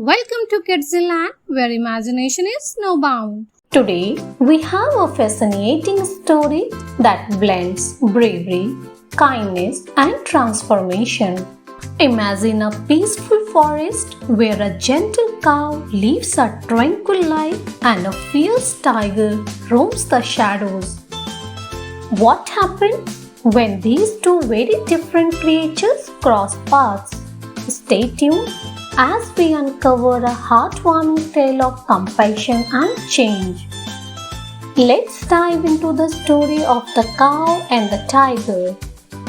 Welcome to Kiddzieland, where imagination is no bound. Today, we have a fascinating story that blends bravery, kindness, and transformation. Imagine a peaceful forest where a gentle cow lives a tranquil life and a fierce tiger roams the shadows. What happens when these two very different creatures cross paths? Stay tuned as we uncover a heartwarming tale of compassion and change. Let's dive into the story of the cow and the tiger.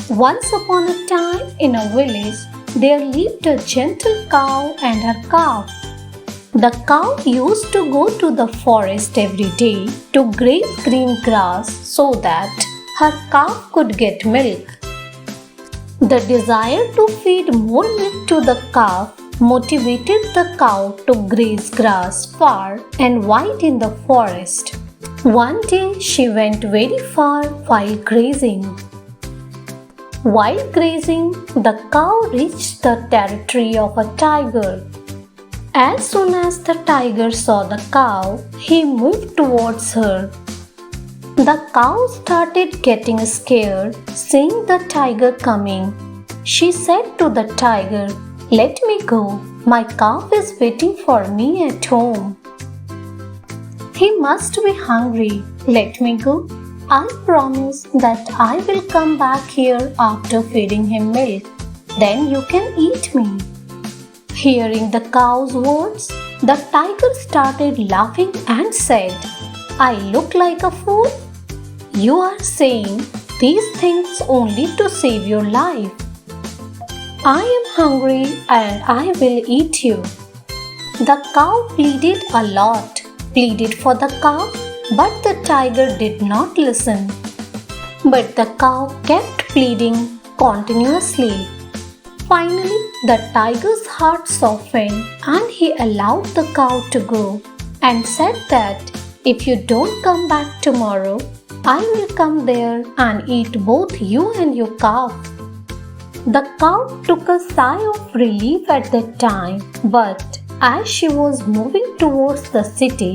Once upon a time, in a village, there lived a gentle cow and her calf. The cow used to go to the forest every day to graze green grass so that her calf could get milk. The desire to feed more milk to the calf motivated the cow to graze grass far and wide in the forest. One day she went very far while grazing. While grazing, the cow reached the territory of a tiger. As soon as the tiger saw the cow, he moved towards her. The cow started getting scared seeing the tiger coming. She said to the tiger, "Let me go. My calf is waiting for me at home. He must be hungry. Let me go. I promise that I will come back here after feeding him milk. Then you can eat me." Hearing the cow's words, the tiger started laughing and said, "I look like a fool? You are saying these things only to save your life. I am hungry and I will eat you." The cow pleaded a lot, pleaded for the calf, but the tiger did not listen. But the cow kept pleading continuously. Finally, the tiger's heart softened and he allowed the cow to go and said that, "If you don't come back tomorrow, I will come there and eat both you and your calf." The cow took a sigh of relief at that time, but as she was moving towards the city,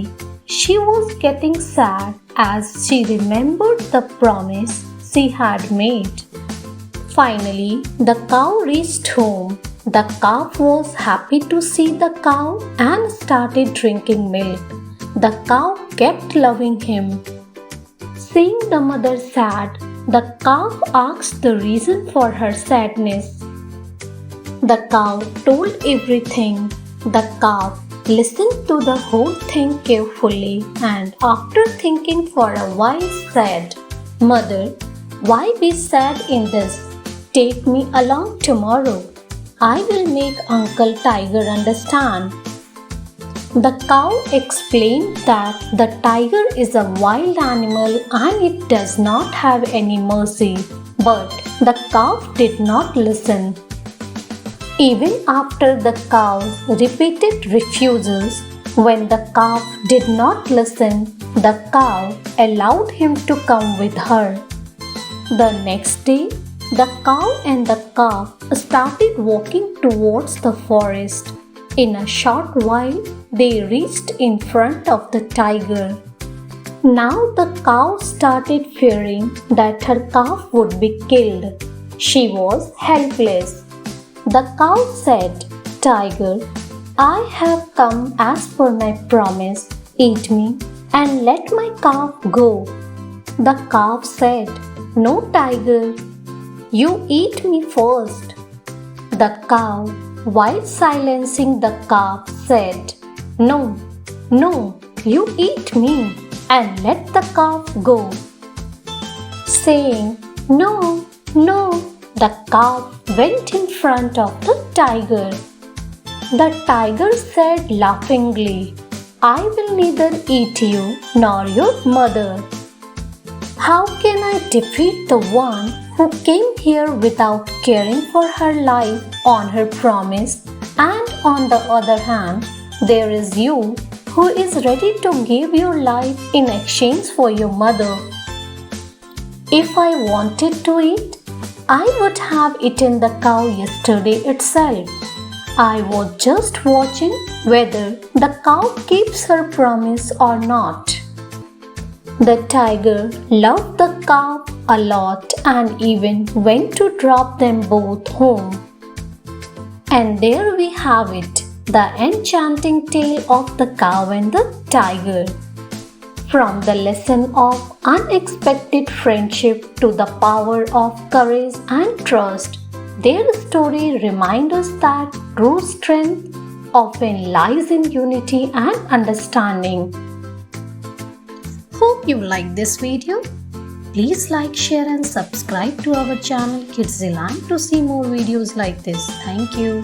she was getting sad as she remembered the promise she had made. Finally, the cow reached home. The calf was happy to see the cow and started drinking milk. The cow kept loving him. Seeing the mother sad, the calf asked the reason for her sadness. The cow told everything. The calf listened to the whole thing carefully and after thinking for a while said, "Mother, why be sad in this? Take me along tomorrow. I will make Uncle Tiger understand." The cow explained that the tiger is a wild animal and it does not have any mercy, but the calf did not listen. Even after the cow's repeated refusals, when the calf did not listen, the cow allowed him to come with her. The next day, the cow and the calf started walking towards the forest. In a short while, they reached in front of the tiger. Now the cow started fearing that her calf would be killed. She was helpless. The cow said, "Tiger, I have come as per my promise. Eat me and let my calf go." The calf said, "No, tiger, you eat me first." The cow, while silencing the calf, said, "No, no, you eat me and let the calf go." Saying, "No, no," the calf went in front of the tiger. The tiger said laughingly, "I will neither eat you nor your mother. How can I defeat the one who came here without caring for her life on her promise, and on the other hand, there is you who is ready to give your life in exchange for your mother? If I wanted to eat, I would have eaten the cow yesterday itself. I was just watching whether the cow keeps her promise or not. The tiger loved the cow a lot and even went to drop them both home. And there we have it, the enchanting tale of the cow and the tiger. From the lesson of unexpected friendship to the power of courage and trust, their story reminds us that true strength often lies in unity and understanding. Hope you like this video. Please like, share and subscribe to our channel Kiddzieland to see more videos like this. Thank you.